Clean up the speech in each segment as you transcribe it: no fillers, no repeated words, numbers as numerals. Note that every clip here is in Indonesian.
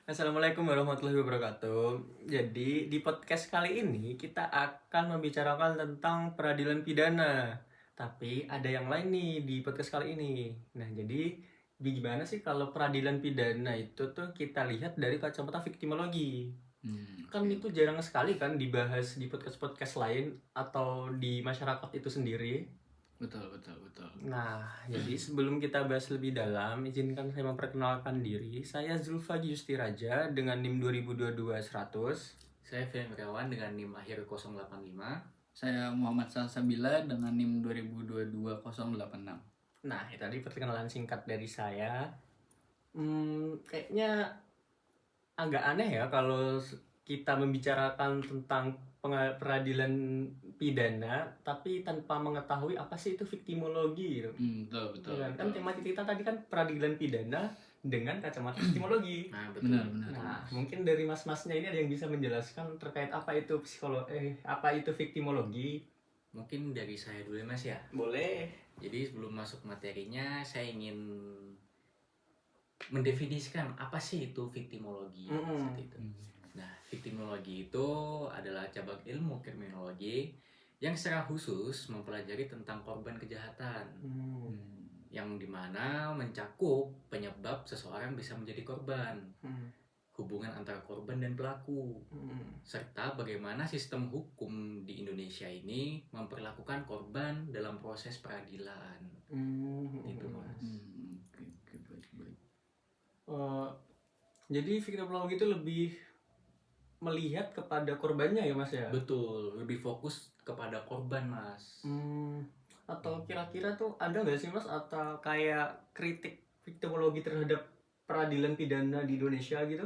Assalamualaikum warahmatullahi wabarakatuh. Jadi di podcast kali ini kita akan membicarakan tentang peradilan pidana. Tapi ada yang lain nih di podcast kali ini. Nah, jadi gimana sih kalau peradilan pidana itu tuh kita lihat dari kacamata viktimologi. Kan itu jarang sekali kan dibahas di podcast-podcast lain atau di masyarakat itu sendiri. Betul. Nah, jadi sebelum kita bahas lebih dalam, izinkan saya memperkenalkan diri. Saya Zulfa Giusti Raja dengan NIM 2022-100. Saya Fian Wirawan dengan NIM akhir 085. Saya Muhammad Salsabila dengan NIM 2022-086. Nah, itu tadi perkenalan singkat dari saya. Kayaknya agak aneh ya kalau kita membicarakan tentang peradilan pidana tapi tanpa mengetahui apa sih itu viktimologi gitu. Betul. Kan tema kita tadi kan peradilan pidana dengan kacamata viktimologi. Nah, betul. Benar. Nah, mungkin dari mas-masnya ini ada yang bisa menjelaskan terkait apa itu apa itu viktimologi? Mungkin dari saya dulu ya, Mas ya. Boleh. Jadi sebelum masuk materinya, saya ingin mendefinisikan apa sih itu viktimologi. Seperti itu. Nah, viktimologi itu adalah cabang ilmu kriminologi yang secara khusus mempelajari tentang korban kejahatan, yang dimana mencakup penyebab seseorang bisa menjadi korban, hubungan antara korban dan pelaku, serta bagaimana sistem hukum di Indonesia ini memperlakukan korban dalam proses peradilan. Gitu, Mas. Baik. Jadi viktimologi itu lebih melihat kepada korbannya ya, Mas ya? Betul, lebih fokus kepada korban, Mas. Atau kira-kira tuh ada nggak sih, Mas, atau kayak kritik viktimologi terhadap peradilan pidana di Indonesia gitu?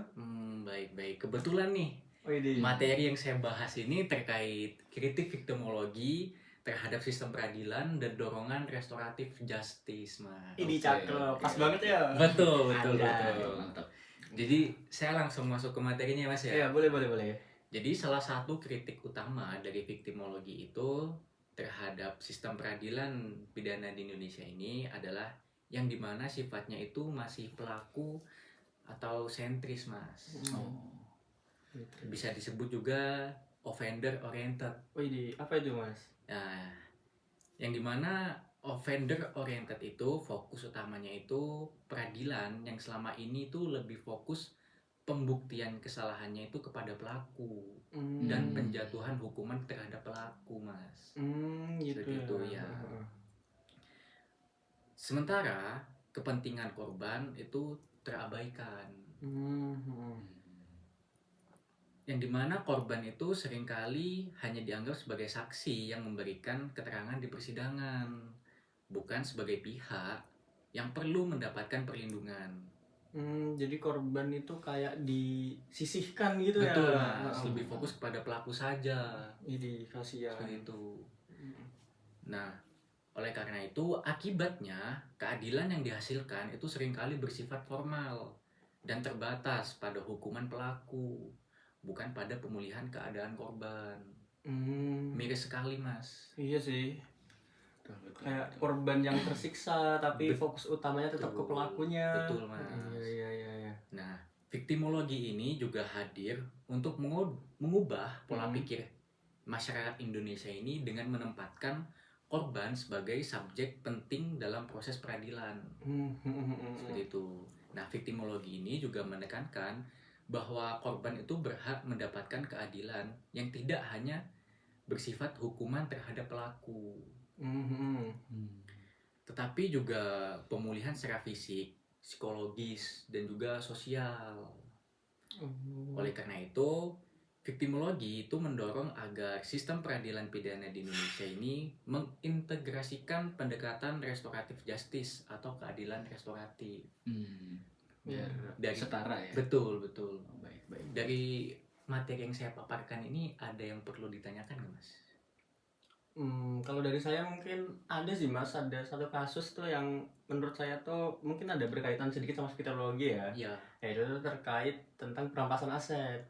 Baik. Kebetulan nih, materi yang saya bahas ini terkait kritik viktimologi terhadap sistem peradilan dan dorongan restoratif justice, Mas. Ini cakep, pas banget ya. Betul. Mantap. Jadi saya langsung masuk ke materinya, Mas ya. Ya, boleh. Jadi salah satu kritik utama dari viktimologi itu terhadap sistem peradilan pidana di Indonesia ini adalah yang dimana sifatnya itu masih pelaku atau sentris, Mas. Bisa disebut juga offender oriented. Apa itu, Mas? Nah, yang dimana offender oriented itu fokus utamanya itu peradilan yang selama ini tuh lebih fokus pembuktian kesalahannya itu kepada pelaku dan penjatuhan hukuman terhadap pelaku, Mas. Gitu ya. Sementara kepentingan korban itu terabaikan. Yang dimana korban itu seringkali hanya dianggap sebagai saksi yang memberikan keterangan di persidangan, bukan sebagai pihak yang perlu mendapatkan perlindungan. Jadi korban itu kayak disisihkan gitu. Betul, ya? Mas. Lebih fokus kepada pelaku saja. Ini kasihan. Seperti itu. Nah, oleh karena itu akibatnya keadilan yang dihasilkan itu seringkali bersifat formal dan terbatas pada hukuman pelaku, bukan pada pemulihan keadaan korban. Miris sekali, Mas. Iya sih. Kayak korban yang tersiksa tapi fokus utamanya tetap ke pelakunya. Betul, Mas. Iya. Nah, viktimologi ini juga hadir untuk mengubah pola pikir masyarakat Indonesia ini dengan menempatkan korban sebagai subjek penting dalam proses peradilan. Seperti itu. Nah, viktimologi ini juga menekankan bahwa korban itu berhak mendapatkan keadilan yang tidak hanya bersifat hukuman terhadap pelaku, tetapi juga pemulihan secara fisik, psikologis, dan juga sosial. Oleh karena itu, viktimologi itu mendorong agar sistem peradilan pidana di Indonesia ini mengintegrasikan pendekatan restoratif justice atau keadilan restoratif. Biar setara ya. Betul. Baik. Dari materi yang saya paparkan ini ada yang perlu ditanyakan nggak, Mas? Kalau dari saya mungkin ada sih, Mas. Ada satu kasus tuh yang menurut saya tuh mungkin ada berkaitan sedikit sama viktimologi ya. Iya. Itu terkait tentang perampasan aset.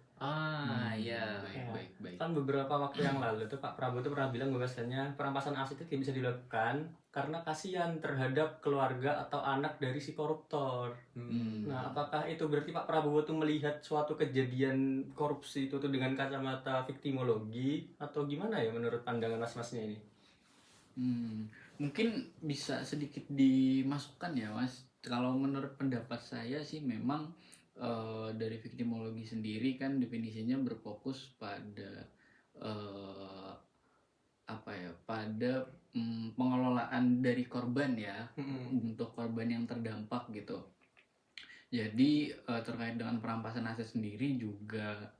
Iya. Baik. Kan beberapa waktu yang lalu tuh Pak Prabowo tuh pernah bilang bahwasanya perampasan aset itu tidak bisa dilakukan karena kasihan terhadap keluarga atau anak dari si koruptor. Nah, apakah itu berarti Pak Prabowo tuh melihat suatu kejadian korupsi itu tuh dengan kacamata viktimologi atau gimana ya menurut pandangan mas-masnya ini? Mungkin bisa sedikit dimasukkan ya Mas. Kalau menurut pendapat saya sih memang dari viktimologi sendiri kan definisinya berfokus pada eh, apa ya, pada pengelolaan dari korban ya, untuk korban yang terdampak gitu. Jadi terkait dengan perampasan aset sendiri juga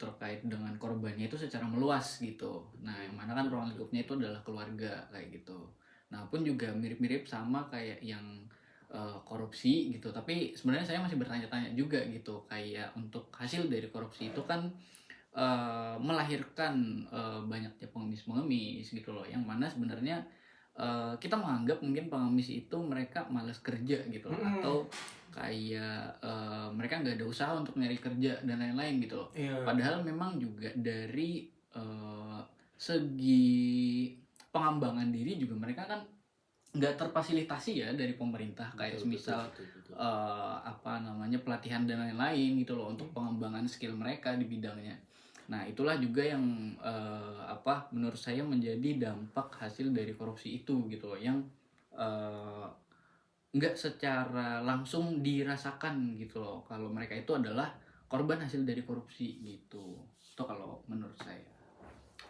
terkait dengan korbannya itu secara meluas gitu. Nah, yang mana kan ruang lingkupnya itu adalah keluarga kayak gitu. Nah, pun juga mirip-mirip sama kayak yang korupsi gitu. Tapi sebenarnya saya masih bertanya-tanya juga gitu, kayak untuk hasil dari korupsi itu kan melahirkan banyaknya pengemis-pengemis gitu loh. Yang mana sebenarnya kita menganggap mungkin pengemis itu mereka malas kerja gitu loh, atau kayak mereka nggak ada usaha untuk nyari kerja dan lain-lain gitu loh. Padahal memang juga dari segi pengembangan diri juga mereka kan nggak terfasilitasi ya dari pemerintah, kayak semisal apa namanya, pelatihan dan lain-lain gitu loh untuk pengembangan skill mereka di bidangnya. Nah, itulah juga yang apa menurut saya menjadi dampak hasil dari korupsi itu gitu loh, yang nggak secara langsung dirasakan gitu loh kalau mereka itu adalah korban hasil dari korupsi gitu. Itu kalau menurut saya.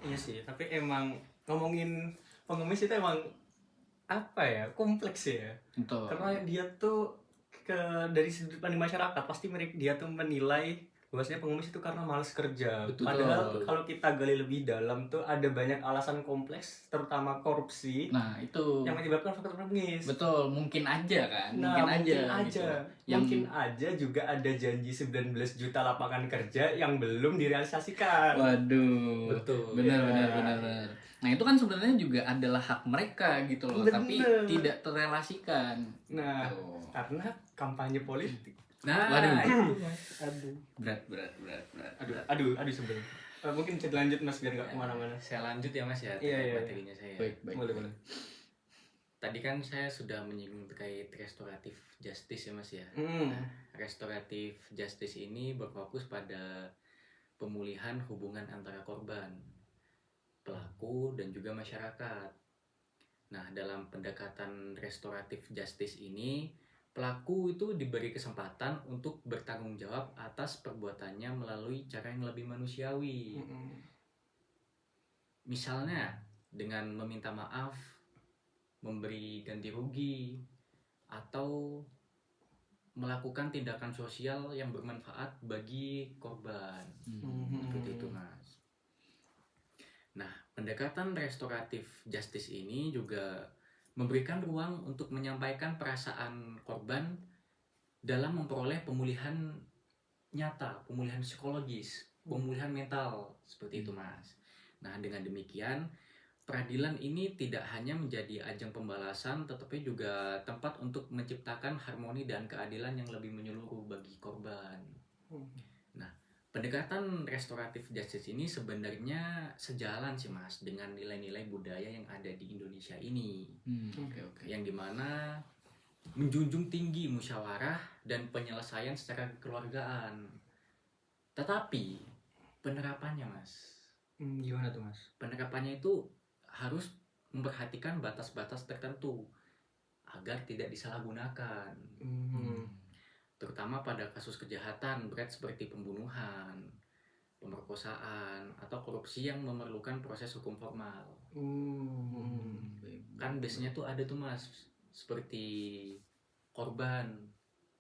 Iya sih, tapi emang ngomongin pengemis itu emang apa ya, kompleks ya. Betul. Karena dia tuh dari sudut pandang masyarakat pasti dia tuh menilai bahwasanya pengemis itu karena malas kerja. Betul. Padahal kalau kita gali lebih dalam tuh ada banyak alasan kompleks, terutama korupsi. Nah, itu yang menyebabkan faktor pengemis. Betul, mungkin aja kan. Nah, mungkin aja. Gitu. Mungkin aja juga ada janji 19 juta lapangan kerja yang belum direalisasikan. Waduh. Betul. Benar. Nah, itu kan sebenarnya juga adalah hak mereka gitu loh, tapi tidak terrealisasikan. Nah, karena kampanye politik. Nah, waduh. Aduh. Berat. Aduh sebelum. Mungkin bisa dilanjut Mas biar nggak kemana-mana. saya lanjut ya Mas ya, Iya. materinya saya. Baik. Boleh. Tadi kan saya sudah menyinggung terkait restoratif justice ya Mas ya. Restoratif justice ini berfokus pada pemulihan hubungan antara korban, pelaku, dan juga masyarakat. Nah, dalam pendekatan restoratif justice ini, pelaku itu diberi kesempatan untuk bertanggung jawab atas perbuatannya melalui cara yang lebih manusiawi. Misalnya dengan meminta maaf, memberi ganti rugi, atau melakukan tindakan sosial yang bermanfaat bagi korban. Seperti itu Mas. Nah, pendekatan restoratif justice ini juga memberikan ruang untuk menyampaikan perasaan korban dalam memperoleh pemulihan nyata, pemulihan psikologis, pemulihan mental, seperti itu Mas. Nah, dengan demikian peradilan ini tidak hanya menjadi ajang pembalasan, tetapi juga tempat untuk menciptakan harmoni dan keadilan yang lebih menyeluruh bagi korban. Nah, pendekatan restoratif justice ini sebenarnya sejalan sih Mas dengan nilai-nilai budaya yang ada di Indonesia ini. Yang dimana menjunjung tinggi musyawarah dan penyelesaian secara kekeluargaan. Tetapi penerapannya Mas, gimana tuh Mas? Penerapannya itu harus memperhatikan batas-batas tertentu agar tidak disalahgunakan. Terutama pada kasus kejahatan berat seperti pembunuhan, pemerkosaan, atau korupsi yang memerlukan proses hukum formal. Kan biasanya tuh ada tuh Mas, seperti korban,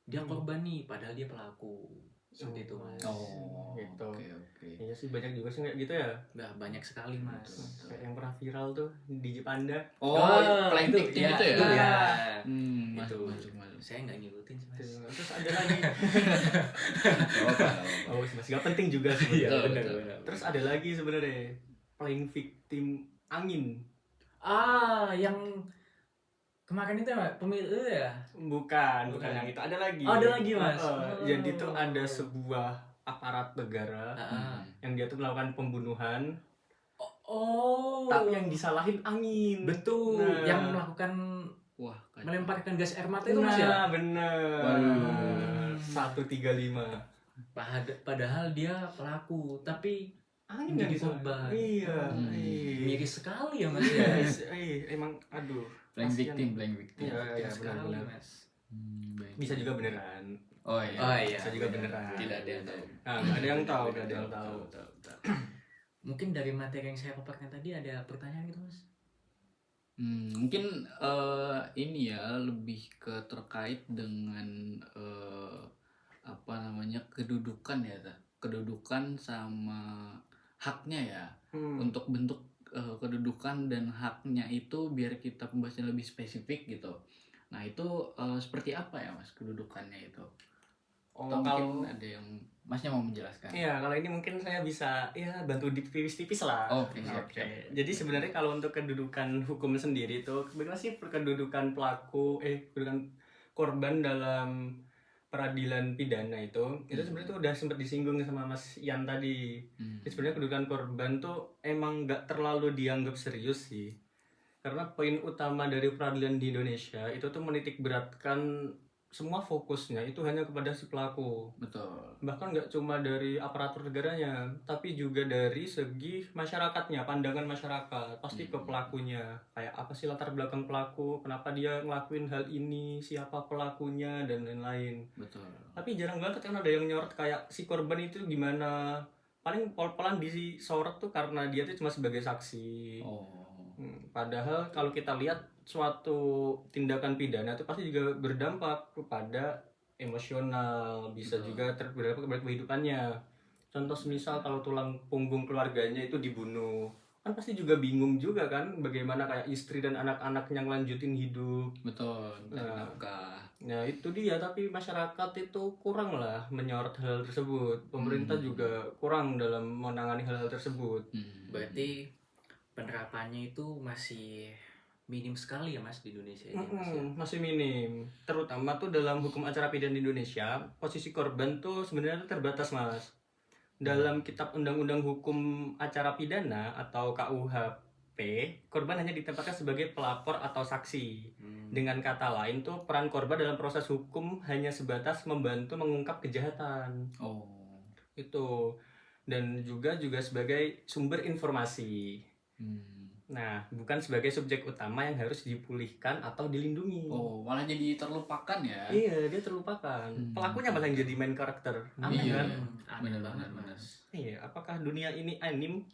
dia korban nih padahal dia pelaku, seperti itu Mas. Gitu. Oke. Iya sih, banyak juga sih kayak gitu ya. Nah, banyak sekali Mas. Kayak yang pernah viral tuh di Jepanda. Playing itu, victim ya, itu ya. ya. Masuk. Saya nggak ngikutin sih Mas. Terus ada lagi. Oh, masih gak penting juga sih. Iya, benar. Terus ada lagi sebenarnya playing victim angin. Yang kemarin itu ya, pemilu ya? Bukan yang itu. Ada lagi. Oh, ada lagi Mas. Jadi tuh ada sebuah aparat negara Ah. yang dia tuh melakukan pembunuhan, Oh. tapi yang disalahin angin. betul. Nah. Yang melakukan Wah, kacau. melemparkan gas air mata itu Mas ya. Nah, bener. Waduh. 135. Padahal dia pelaku, tapi Angin Jadi yang disalahin. korban. Iya. Hmm. miris sekali ya Mas ya. Emang aduh. Playing kasihan. victim. Iya, Miris iya, sekali benar-benar. Mas. Baik. Bisa juga beneran. Oh iya. Oh iya. Bisa juga benar. beneran. Tidak ada yang tahu. Nah, nggak ada yang tahu, nggak ada yang tahu. Mungkin dari materi yang saya paparkan tadi ada pertanyaan gitu Mas. Mungkin ini ya lebih ke terkait dengan apa namanya kedudukan ya, kedudukan sama haknya ya. Untuk bentuk kedudukan dan haknya itu biar kita pembahasannya lebih spesifik gitu. Nah itu seperti apa ya Mas kedudukannya itu? Atau Kalau mungkin ada yang Masnya mau menjelaskan? iya, kalau ini mungkin saya bisa ya bantu tipis-tipis lah. Oh, oke, siap, Oke. siap. Jadi sebenarnya kalau untuk kedudukan hukum sendiri itu kebetulan sih kedudukan kedudukan korban dalam peradilan pidana itu sebenarnya tuh udah sempat disinggung sama Mas Ian tadi. Jadi sebenarnya kedudukan korban tuh emang nggak terlalu dianggap serius sih. Karena poin utama dari peradilan di Indonesia itu tuh menitik beratkan semua fokusnya itu hanya kepada si pelaku. Betul. Bahkan nggak cuma dari aparatur negaranya, tapi juga dari segi masyarakatnya, pandangan masyarakat pasti ke pelakunya. Kayak apa sih latar belakang pelaku, kenapa dia ngelakuin hal ini, siapa pelakunya, dan lain-lain. Betul. Tapi jarang banget kan ada yang nyorot kayak si korban itu gimana. Paling pol-polan disorot tuh karena dia tuh cuma sebagai saksi. Oh. Padahal kalau kita lihat suatu tindakan pidana itu pasti juga berdampak kepada emosional, bisa Betul. juga berdampak kepada kehidupannya. Contoh misal kalau tulang punggung keluarganya itu dibunuh, kan pasti juga bingung juga kan bagaimana kayak istri dan anak-anaknya ngelanjutin hidup. Betul. Nah. Nafkah. Nah itu dia, tapi masyarakat itu kurang lah menyorot hal tersebut. Pemerintah juga kurang dalam menangani hal-hal tersebut. Berarti penerapannya itu masih minim sekali ya Mas di Indonesia ini Mas ya? Masih minim, terutama tuh dalam hukum acara pidana di Indonesia posisi korban tuh sebenarnya tuh terbatas Mas. Dalam kitab undang-undang hukum acara pidana atau KUHP, korban hanya ditempatkan sebagai pelapor atau saksi. Dengan kata lain tuh peran korban dalam proses hukum hanya sebatas membantu mengungkap kejahatan. Oh. Itu, dan juga sebagai sumber informasi. Nah, bukan sebagai subjek utama yang harus dipulihkan atau dilindungi. Oh, malah jadi terlupakan ya? Iya, dia terlupakan. Pelakunya malah yang jadi main karakter. Aneh Iya. kan? Aneh Benar, banget benar, Mas. Iya, apakah dunia ini anim?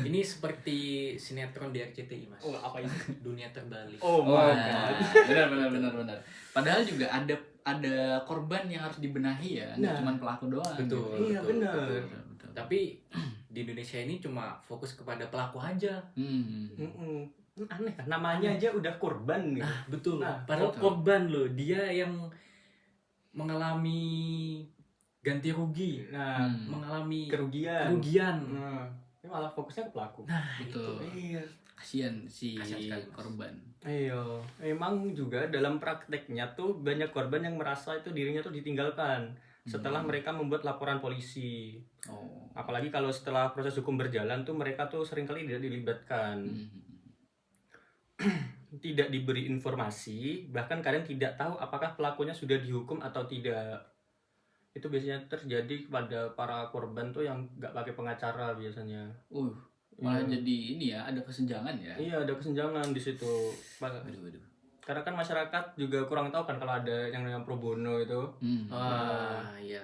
Ini seperti sinetron di RCTI Mas. Oh, apa itu? Dunia terbalik. Oh Wah, my god. benar. Padahal juga ada korban yang harus dibenahi ya, nggak Nah. cuma pelaku doang. Betul. gitu. Iya, benar. Betul. Tapi di Indonesia ini cuma fokus kepada pelaku aja. Aneh kan? Namanya aja udah korban nih. Nah, betul. Nah, Padahal betul. korban loh, dia yang mengalami ganti rugi, Nah, mengalami kerugian. Nah, Ini malah fokusnya ke pelaku. Betul. Iya. Kasihan si Kasihan sekali, Mas. korban. Iya, emang juga dalam prakteknya tuh banyak korban yang merasa itu dirinya tuh ditinggalkan setelah mereka membuat laporan polisi. Oh. Apalagi kalau setelah proses hukum berjalan tuh mereka tuh seringkali tidak dilibatkan, tidak diberi informasi, bahkan kadang tidak tahu apakah pelakunya sudah dihukum atau tidak. Itu biasanya terjadi kepada para korban tuh yang nggak pakai pengacara biasanya. Malah jadi ini ya, ada kesenjangan ya. Iya, ada kesenjangan di situ. Waduh. Karena kan masyarakat juga kurang tahu kan kalau ada yang namanya pro bono itu. iya.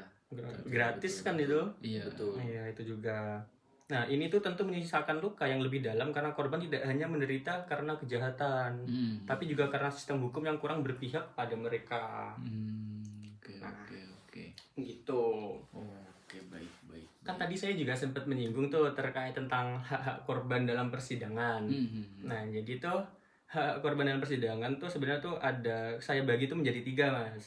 Gratis betul, kan betul. itu. Iya. Betul. Iya, itu juga. Nah, ini tuh tentu menyisakan luka yang lebih dalam karena korban tidak hanya menderita karena kejahatan, tapi juga karena sistem hukum yang kurang berpihak pada mereka. Oke. Gitu. Oke, baik. Kan tadi saya juga sempat menyinggung tuh terkait tentang hak-hak korban dalam persidangan. Nah, jadi tuh hak korban dalam persidangan tuh sebenarnya tuh ada, saya bagi tuh menjadi 3 Mas.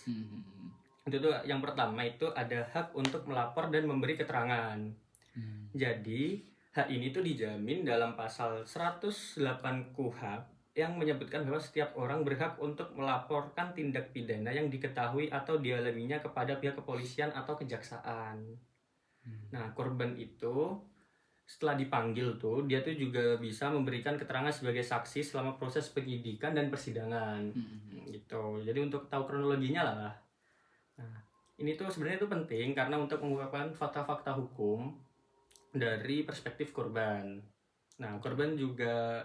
Itu tuh yang pertama itu ada hak untuk melapor dan memberi keterangan. Jadi hak ini tuh dijamin dalam pasal 108 KUHP yang menyebutkan bahwa setiap orang berhak untuk melaporkan tindak pidana yang diketahui atau dialaminya kepada pihak kepolisian atau kejaksaan. Nah, korban itu setelah dipanggil tuh, dia tuh juga bisa memberikan keterangan sebagai saksi selama proses penyidikan dan persidangan. Gitu. Jadi untuk tahu kronologinya lah. Nah, ini tuh sebenarnya tuh penting karena untuk mengungkapkan fakta-fakta hukum dari perspektif korban. Nah, korban juga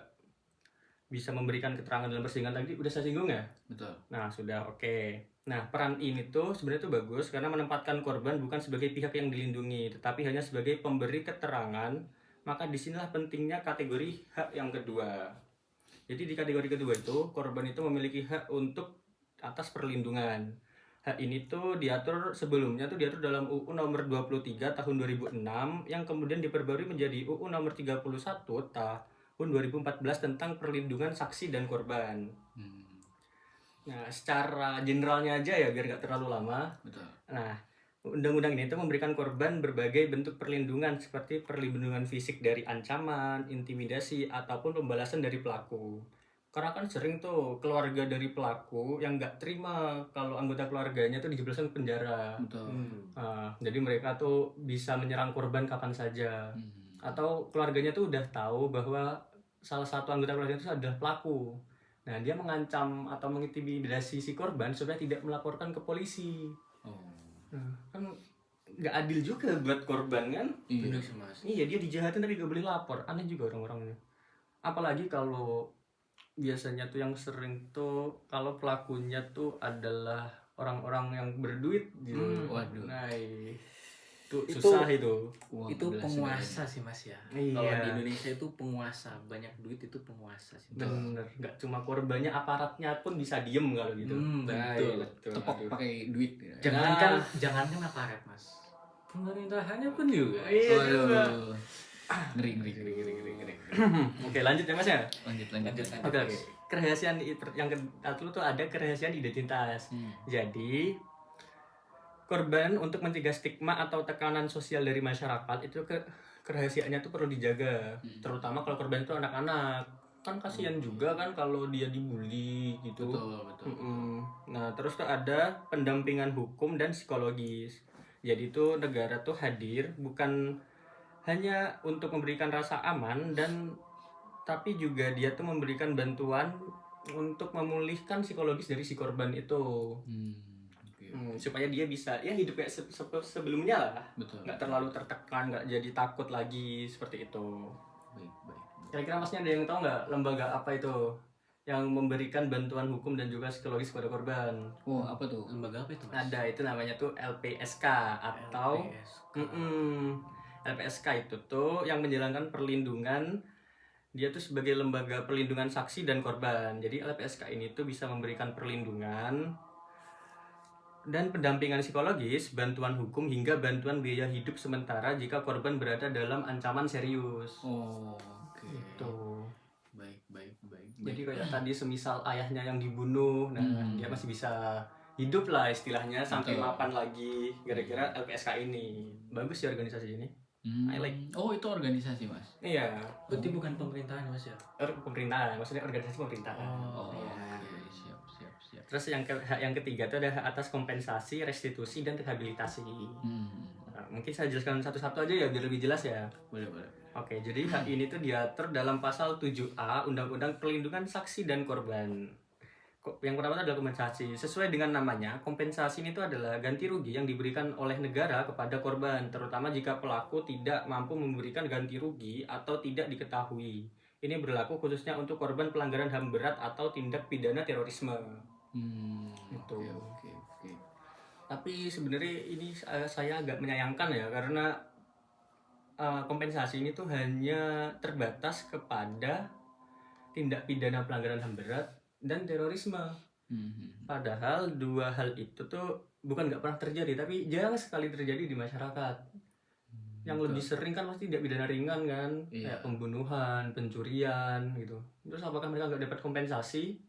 bisa memberikan keterangan dalam persidangan tadi udah saya singgung ya? Betul. Nah, sudah oke. Nah, peran ini tuh sebenarnya tuh bagus karena menempatkan korban bukan sebagai pihak yang dilindungi, tetapi hanya sebagai pemberi keterangan. Maka disinilah pentingnya kategori hak yang kedua. Jadi di kategori kedua itu, korban itu memiliki hak untuk atas perlindungan. Hak ini tuh diatur sebelumnya tuh diatur dalam UU nomor 23 tahun 2006 yang kemudian diperbarui menjadi UU nomor 31 tahun 2014 tentang perlindungan saksi dan korban. Nah, secara generalnya aja ya biar gak terlalu lama. Betul. Nah, undang-undang ini tuh memberikan korban berbagai bentuk perlindungan seperti perlindungan fisik dari ancaman, intimidasi, ataupun pembalasan dari pelaku. Karena kan sering tuh keluarga dari pelaku yang nggak terima kalau anggota keluarganya tuh dijebloskan ke penjara. Betul. Jadi mereka tuh bisa menyerang korban kapan saja. Atau keluarganya tuh udah tahu bahwa salah satu anggota keluarga itu adalah pelaku. Nah, dia mengancam atau mengintimidasi si korban supaya tidak melaporkan ke polisi. Nah, kan nggak adil juga buat korban kan? Iya. Bener sih Mas. Iya, dia dijahatin tapi gak boleh lapor. Aneh juga orang-orangnya. Apalagi kalau biasanya tuh yang sering tuh kalau pelakunya tuh adalah orang-orang yang berduit gitu. Waduh. Nah, itu Itu- susah itu. Uang Itu belas penguasa sih Mas ya. Iya. Kalau di Indonesia itu penguasa, banyak duit itu penguasa sih. Bener, nggak cuma korbannya, aparatnya pun bisa diem kalau gitu. Nah, betul. iya, betul. tepok Aduh. pakai duit. Jangankan aparat Mas. Pemerintahannya pun juga. Iya, juga. Waduh. Ngeri. Oke, lanjut ya Mas ya. Lanjut. Oke. Kerahasiaan yang kedua tuh ada kerahasiaan identitas. Jadi korban untuk mencegah stigma atau tekanan sosial dari masyarakat itu kerahasiaannya tuh perlu dijaga. Terutama kalau korban itu anak-anak. Kan kasihan juga kan kalau dia dibully gitu. Betul. Nah, terus tuh ada pendampingan hukum dan psikologis. Jadi tuh negara tuh hadir bukan hanya untuk memberikan rasa aman tapi juga dia tuh memberikan bantuan untuk memulihkan psikologis dari si korban itu. Supaya dia bisa ya hidup kayak sebelumnya lah. Betul. Nggak terlalu tertekan, nggak jadi takut lagi seperti itu. Baik. Kira-kira Masnya ada yang tahu nggak lembaga apa itu yang memberikan bantuan hukum dan juga psikologis kepada korban? Oh, apa tuh? Lembaga apa itu Mas? Ada, itu namanya tuh LPSK atau LPSK itu tuh yang menjalankan perlindungan. Dia tuh sebagai lembaga perlindungan saksi dan korban. Jadi LPSK ini tuh bisa memberikan perlindungan dan pendampingan psikologis, bantuan hukum hingga bantuan biaya hidup sementara jika korban berada dalam ancaman serius. Oh, oke. Itu. Baik. Jadi kayak tadi semisal ayahnya yang dibunuh, nah dia masih bisa hidup lah istilahnya sampai Betul. mapan lagi gara-gara LPSK ini. Bagus sih organisasi ini. I like. Oh, itu organisasi, Mas. Iya, Berarti bukan pemerintahan Mas ya? pemerintahan, maksudnya organisasi pemerintahan. Oh, Iya. oke. Siap. Terus yang ketiga itu ada hak atas kompensasi, restitusi dan rehabilitasi. Nah, mungkin saya jelaskan satu-satu aja ya biar lebih jelas ya. Boleh. Oke, jadi hak ini tuh diatur dalam pasal 7A Undang-Undang Perlindungan Saksi dan Korban. Yang pertama adalah kompensasi. Sesuai dengan namanya, kompensasi ini tuh adalah ganti rugi yang diberikan oleh negara kepada korban, terutama jika pelaku tidak mampu memberikan ganti rugi atau tidak diketahui. Ini berlaku khususnya untuk korban pelanggaran HAM berat atau tindak pidana terorisme. Gitu. Oke. Tapi sebenarnya ini saya agak menyayangkan ya karena kompensasi ini tuh hanya terbatas kepada tindak pidana pelanggaran HAM berat dan terorisme. Padahal dua hal itu tuh bukan nggak pernah terjadi, tapi jarang sekali terjadi di masyarakat. Yang lebih sering kan pasti tindak pidana ringan kan, kayak pembunuhan, pencurian gitu. Terus apakah mereka nggak dapat kompensasi?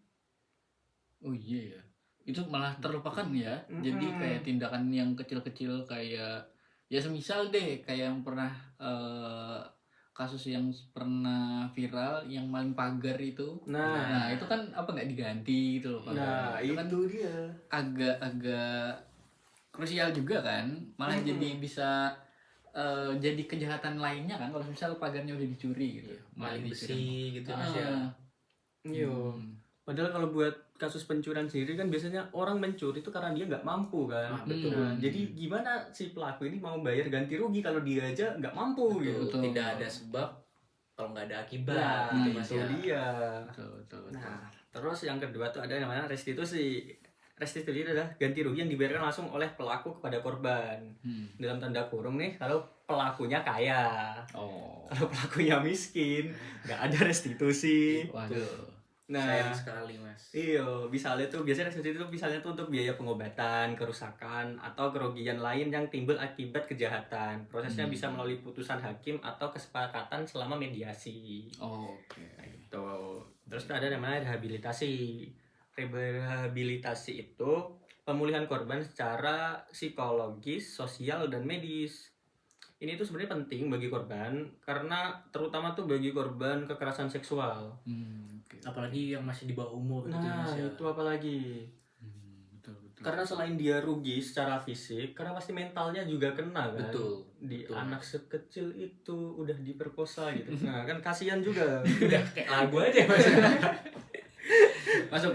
Oh iya ya. Itu malah terlupakan ya. Jadi kayak tindakan yang kecil-kecil kayak ya semisal deh kayak yang pernah kasus yang pernah viral yang maling pagar itu. Nah, itu kan apa nggak diganti gitu loh pagar. Nah, itu kan dia. agak krusial juga kan. Malah jadi bisa jadi kejahatan lainnya kan kalau misal pagarnya udah dicuri gitu. Maling dicuri. besi gitu Mas ya. Iya. Padahal kalau buat kasus pencurian sendiri kan biasanya orang mencuri itu karena dia nggak mampu kan. Betul. Nah, jadi gimana si pelaku ini mau bayar ganti rugi kalau dia aja nggak mampu gitu. Betul. Tidak ada sebab kalau nggak ada akibat Nah, gitu Mas itu ya. dia. Betul. Nah, terus yang kedua tuh ada yang namanya restitusi. Restitusi itu adalah ganti rugi yang dibayarkan langsung oleh pelaku kepada korban. Dalam tanda kurung nih, kalau pelakunya kaya. Oh. Kalau pelakunya miskin, nggak ada restitusi. Waduh. Nah, Sayang sekali Mas. iya, misalnya tuh biasanya restitusi itu misalnya tuh untuk biaya pengobatan, kerusakan, atau kerugian lain yang timbul akibat kejahatan. Prosesnya bisa melalui putusan hakim atau kesepakatan selama mediasi. Oke. Gitu. Terus ada namanya rehabilitasi. Rehabilitasi itu pemulihan korban secara psikologis, sosial, dan medis. Ini tuh sebenarnya penting bagi korban karena terutama tuh bagi korban kekerasan seksual. Oke. Apalagi yang masih di bawah umur gitu Nah, Mas ya. itu apalagi. Betul. Karena selain dia rugi secara fisik, karena pasti mentalnya juga kena kan. Betul. Di betul, anak Mas. sekecil itu udah diperkosa gitu. Nah, kan kasihan juga. Udah kayak lagu aja Mas. Masuk.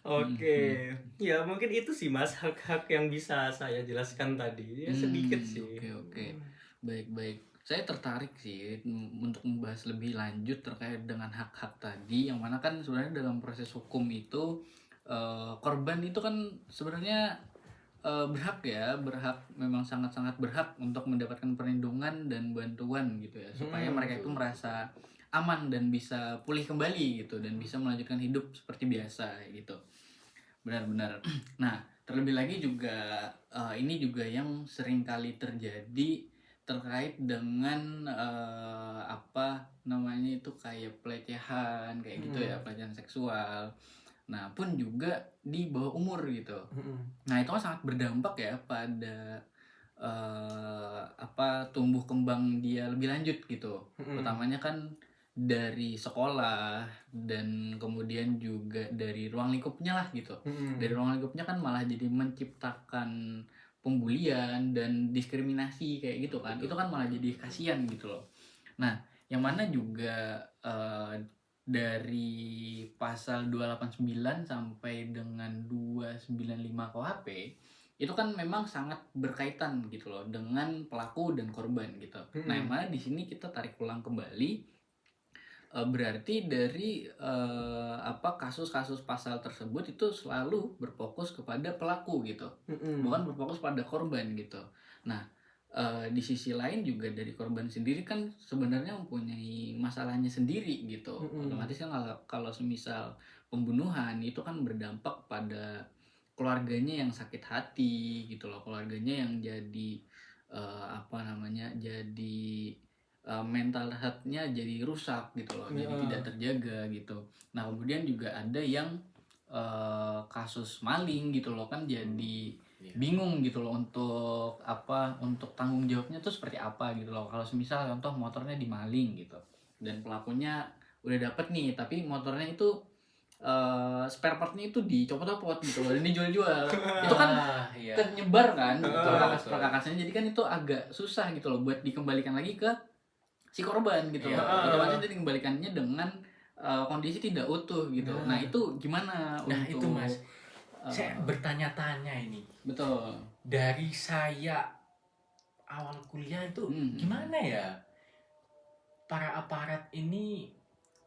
Oke. Ya, mungkin itu sih Mas hak-hak yang bisa saya jelaskan tadi. Ya sedikit sih. Oke. Baik. Saya tertarik sih untuk membahas lebih lanjut terkait dengan hak-hak tadi, yang mana kan sebenarnya dalam proses hukum itu korban itu kan sebenarnya berhak, memang sangat-sangat berhak untuk mendapatkan perlindungan dan bantuan gitu ya, supaya mereka itu merasa aman dan bisa pulih kembali gitu dan bisa melanjutkan hidup seperti biasa gitu. Benar-benar. Nah, terlebih lagi juga ini juga yang sering kali terjadi terkait dengan apa namanya itu kayak pelecehan kayak gitu ya, pelecehan seksual. Nah, pun juga di bawah umur gitu. Nah, itu kan sangat berdampak ya pada apa tumbuh kembang dia lebih lanjut gitu. Utamanya kan dari sekolah dan kemudian juga dari ruang lingkupnya lah gitu. Dari ruang lingkupnya kan malah jadi menciptakan pembulian dan diskriminasi kayak gitu kan. Itu kan malah jadi kasihan gitu loh. Nah, yang mana juga dari pasal 289 sampai dengan 295 KUHP itu kan memang sangat berkaitan gitu loh dengan pelaku dan korban gitu. Nah, yang mana di sini kita tarik ulang kembali, berarti dari kasus-kasus pasal tersebut itu selalu berfokus kepada pelaku gitu, bukan berfokus pada korban gitu. Nah, di sisi lain juga dari korban sendiri kan sebenarnya mempunyai masalahnya sendiri gitu. Otomatis kan kalau semisal pembunuhan itu kan berdampak pada keluarganya yang sakit hati gitu loh, keluarganya yang jadi jadi mental health-nya jadi rusak gitu loh, jadi tidak terjaga gitu. Nah, kemudian juga ada yang kasus maling gitu loh, kan jadi bingung gitu loh untuk tanggung jawabnya tuh seperti apa gitu loh. Kalau semisal contoh motornya dimaling gitu dan pelakunya udah dapet nih, tapi motornya itu spare partnya itu dicopot-copot gitu loh dan dijual-jual. Itu kan nyebar kan perkakasannya, jadi kan itu agak susah gitu loh buat dikembalikan lagi ke si korban gitu loh. Otomatis dia dikembalikannya dengan kondisi tidak utuh gitu. Nah, itu gimana untuk itu Mas, saya bertanya-tanya ini. Betul. Dari saya awal kuliah itu gimana ya para aparat ini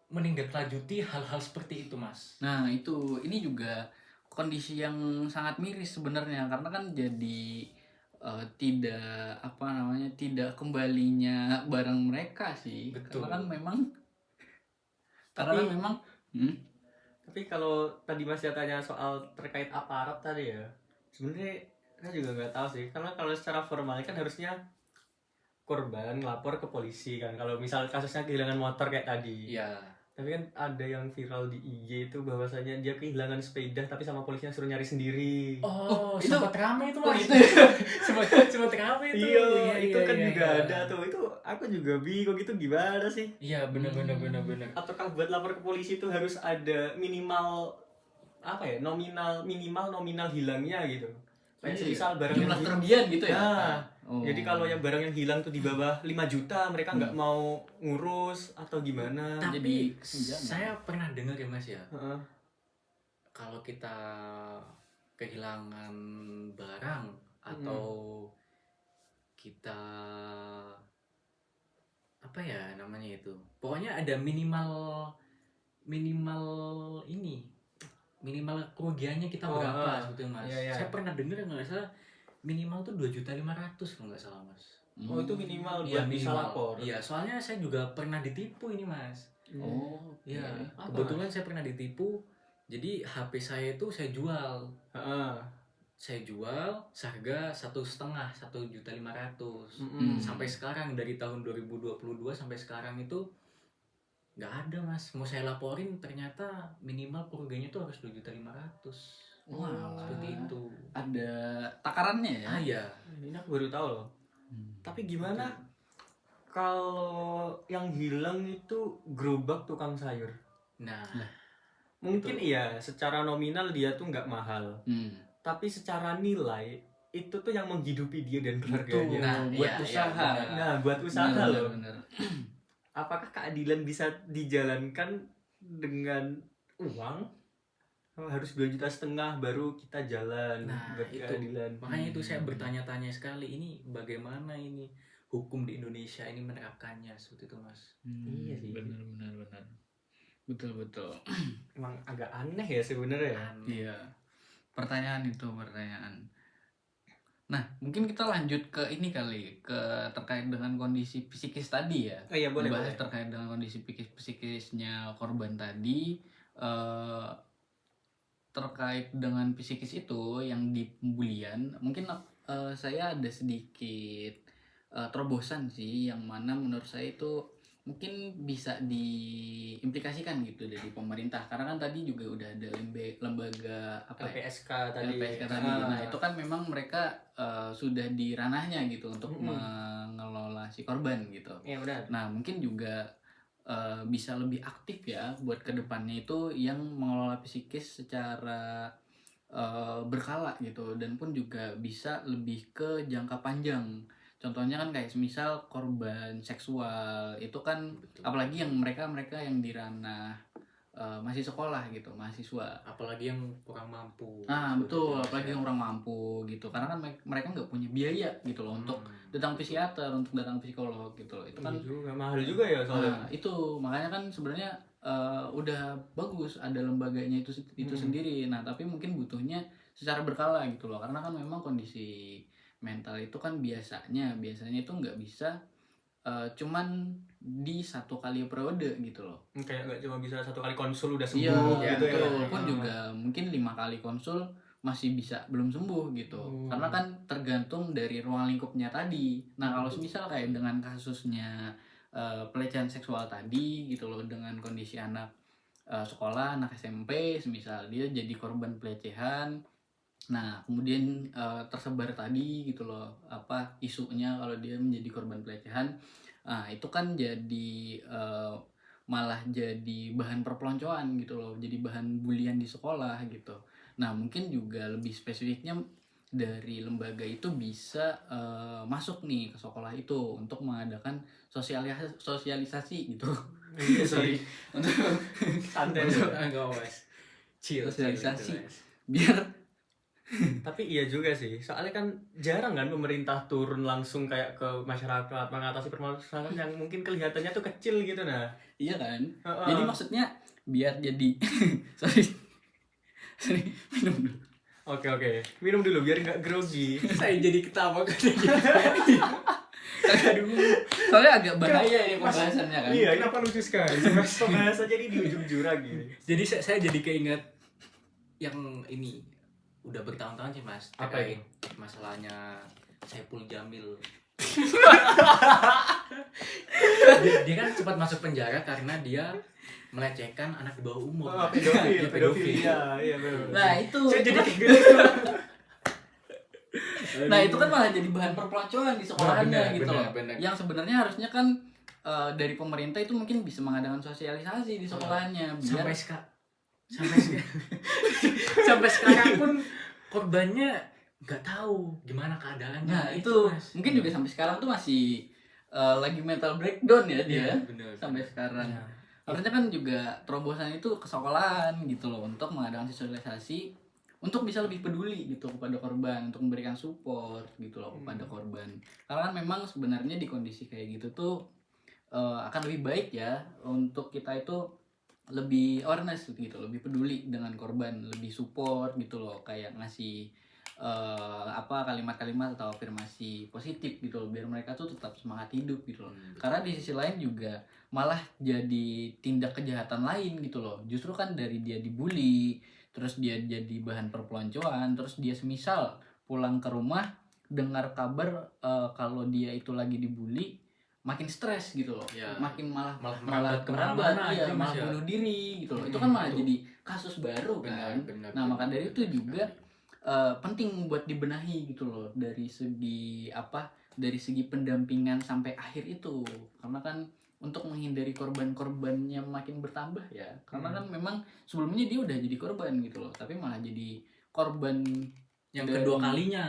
menindaklanjuti hal-hal seperti itu Mas? Nah, ini juga kondisi yang sangat miris sebenarnya, karena kan jadi tidak kembalinya barang mereka sih. Betul. Karena kan memang Tapi kalau tadi Mas tanya soal terkait aparat tadi ya, sebenarnya saya juga nggak tahu sih, karena kalau secara formal kan harusnya korban lapor ke polisi kan, kalau misal kasusnya kehilangan motor kayak tadi. Iya. Tapi kan ada yang viral di IG itu bahwasanya dia kehilangan sepeda tapi sama polisinya suruh nyari sendiri. Oh, itu sempat ramai itu Mas. itu sempat ramai itu. Iya, itu kan juga ada tuh. Itu aku juga bingung, itu gimana sih? Iya, benar. Ataukah buat lapor ke polisi itu harus ada minimal minimal nominal hilangnya gitu. Kayak semisal barang jumlah kerugian gitu ya. Nah, Oh. Jadi kalau yang barang yang hilang tuh di bawah 5 juta mereka nggak mau ngurus atau gimana. Tapi Jadi kesenjangan. saya pernah dengar ya Mas ya, Heeh. kalau kita kehilangan barang atau kita apa ya namanya itu, pokoknya ada minimal minimal kerugiannya kita Oh, berapa sebetulnya Mas. iya, iya. Saya pernah dengar nggak salah minimal tuh 2.500.000 kalau nggak salah Mas. Oh itu minimal Iya, buat bisa lapor. Iya, soalnya saya juga pernah ditipu ini Mas. Oh, Iya, Apa, kebetulan saya pernah ditipu. Jadi HP saya itu saya jual. Heeh. Saya jual seharga 1,5 1.500.000. Mm-mm. Sampai sekarang dari tahun 2022 sampai sekarang itu nggak ada Mas. Mau saya laporin ternyata minimal kerugiannya tuh harus 2.500.000. Wah, Seperti itu. ada takarannya ya. Ah iya. Ini aku baru tahu loh. Tapi gimana kalau yang hilang itu gerobak tukang sayur? Nah, Mungkin iya, secara nominal dia tuh nggak mahal. Tapi secara nilai itu tuh yang menghidupi dia dan keluarganya. Nah, buat iya, usaha. iya, benar. Nah, buat usaha Benar, loh. benar. Apakah keadilan bisa dijalankan dengan uang? Harus 2,5 juta baru kita jalan Nah, buat itu. keadilan. Makanya itu saya bertanya-tanya sekali, ini bagaimana ini hukum di Indonesia ini menerapkannya seperti itu Mas. Iya sih. Benar. Betul. Emang agak aneh ya sebenarnya ya. Aneh. Iya. Pertanyaan. Nah, mungkin kita lanjut ke ini kali, ke terkait dengan kondisi psikis tadi ya. Oh iya boleh. Bahas terkait dengan kondisi psikisnya korban tadi. Terkait dengan psikis itu yang di pembulian, mungkin saya ada sedikit terobosan sih, yang mana menurut saya itu mungkin bisa diimplikasikan gitu dari pemerintah, karena kan tadi juga udah ada lembaga apa ya? LPSK tadi. LPSK tadi. Nah, itu kan memang mereka sudah di ranahnya gitu untuk mengelola si korban gitu. Iya benar. Nah, mungkin juga bisa lebih aktif ya buat kedepannya itu yang mengelola psikis secara berkala gitu, dan pun juga bisa lebih ke jangka panjang. Contohnya kan kayak semisal korban seksual itu kan, Betul. apalagi yang mereka yang di ranah masih sekolah gitu, mahasiswa. Apalagi yang kurang mampu. Nah Seperti betul, itu, apalagi Mas, yang orang mampu gitu, karena kan mereka nggak punya biaya gitu loh untuk datang psikiater, untuk datang psikolog gitu loh. Itu kan Iya juga, mahal juga ya soalnya. nah, itu makanya kan sebenarnya udah bagus ada lembaganya itu sendiri. Nah, tapi mungkin butuhnya secara berkala gitu loh, karena kan memang kondisi mental itu kan biasanya itu nggak bisa cuman di satu kali periode gitu loh. Kayak nggak cuma bisa satu kali konsul udah sembuh Iya, gitu betul. ya. Pun juga mungkin 5 kali konsul masih bisa belum sembuh gitu. Karena kan tergantung dari ruang lingkupnya tadi. Nah, kalau misal kayak dengan kasusnya pelecehan seksual tadi gitu loh, dengan kondisi anak sekolah, anak SMP, semisal dia jadi korban pelecehan. Nah, kemudian tersebar tadi gitu loh, apa isunya kalau dia menjadi korban pelecehan. Nah, itu kan jadi malah jadi bahan perpeloncoan gitu loh, jadi bahan bulian di sekolah gitu. Nah, mungkin juga lebih spesifiknya dari lembaga itu bisa masuk nih ke sekolah itu untuk mengadakan sosialisasi gitu. Iya Sorry. Untuk santai. Enggak Mas. Chill, Sosialisasi. gitu, Mas. biar Tapi iya juga sih, soalnya kan jarang kan pemerintah turun langsung kayak ke masyarakat mengatasi permasalahan yang mungkin kelihatannya tuh kecil gitu nah. iya kan. Heeh. Jadi maksudnya biar jadi sorry minum dulu. Oke, minum dulu biar nggak grogi. Saya jadi ketawa kan gitu. Aduh, soalnya agak bahaya ini pembahasannya kan. Iya, kenapa lucu sekali? Pembahasan jadi di ujung jurang gini. Jadi saya jadi keinget yang ini udah bertahun-tahun sih Mas, Apa terkait masalahnya Saipul Jamil. dia kan cepat masuk penjara karena dia melecehkan anak di bawah umur. Oh, Mas. pedofil. Dia pedofil. Iya, benar. Nah, itu Saya jadi kayak gitu. nah, itu kan malah jadi bahan perpeloncoan di sekolahannya Benar, gitu benar, loh. benar. Yang sebenarnya harusnya kan dari pemerintah itu mungkin bisa mengadakan sosialisasi di sekolahannya biar sampai sekarang pun korbannya nggak tahu gimana keadaannya. Nah itu Mas. mungkin juga sampai sekarang tuh masih lagi mental breakdown ya dia Iya, bener. sampai sekarang. Nah, Harusnya kan juga terobosan itu ke sekolahan gitu loh untuk mengadakan sosialisasi untuk bisa lebih peduli gitu kepada korban, untuk memberikan support gitu loh kepada korban. Karena kan memang sebenarnya di kondisi kayak gitu tuh akan lebih baik ya untuk kita itu lebih awareness gitu, lebih peduli dengan korban, lebih support gitu loh, kayak ngasih apa kalimat-kalimat atau afirmasi positif gitu loh, biar mereka tuh tetap semangat hidup gitu loh. Karena di sisi lain juga malah jadi tindak kejahatan lain gitu loh. Justru kan dari dia dibully, terus dia jadi bahan perpeloncoan, terus dia semisal pulang ke rumah dengar kabar kalau dia itu lagi dibully, makin stres gitu loh. Ya, Makin malah merambat kemana-mana iya, gitu, Mas, malah ya. bunuh diri gitu loh. Itu kan malah Betul. jadi kasus baru kan. Benar, Nah, maka benar, dari itu benar juga sekali. penting buat dibenahi gitu loh dari segi apa, dari segi pendampingan sampai akhir itu, karena kan untuk menghindari korban-korban yang makin bertambah ya, karena kan memang sebelumnya dia udah jadi korban gitu loh, tapi malah jadi korban Yang dari- kedua kalinya.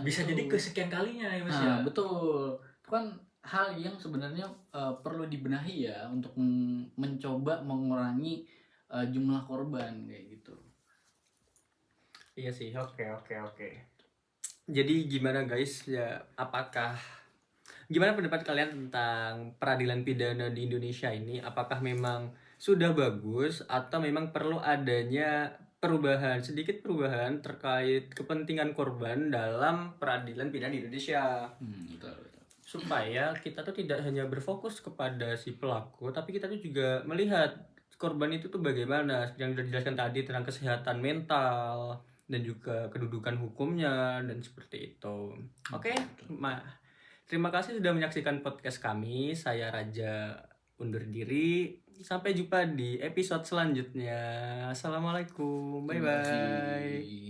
Bisa itu. jadi kesekian kalinya ya Mas Nah, ya. betul. Itu kan hal yang sebenarnya perlu dibenahi ya untuk mencoba mengurangi jumlah korban kayak gitu. iya sih, oke. Jadi gimana guys ya, gimana pendapat kalian tentang peradilan pidana di Indonesia ini? Apakah memang sudah bagus atau memang perlu adanya sedikit perubahan terkait kepentingan korban dalam peradilan pidana di Indonesia? Betul. Supaya kita tuh tidak hanya berfokus kepada si pelaku, tapi kita tuh juga melihat korban itu tuh bagaimana, yang sudah dijelaskan tadi tentang kesehatan mental dan juga kedudukan hukumnya dan seperti itu. Oke, terima kasih sudah menyaksikan podcast kami. Saya Raja undur diri. Sampai jumpa di episode selanjutnya. Assalamualaikum. Bye Terima bye. kasih.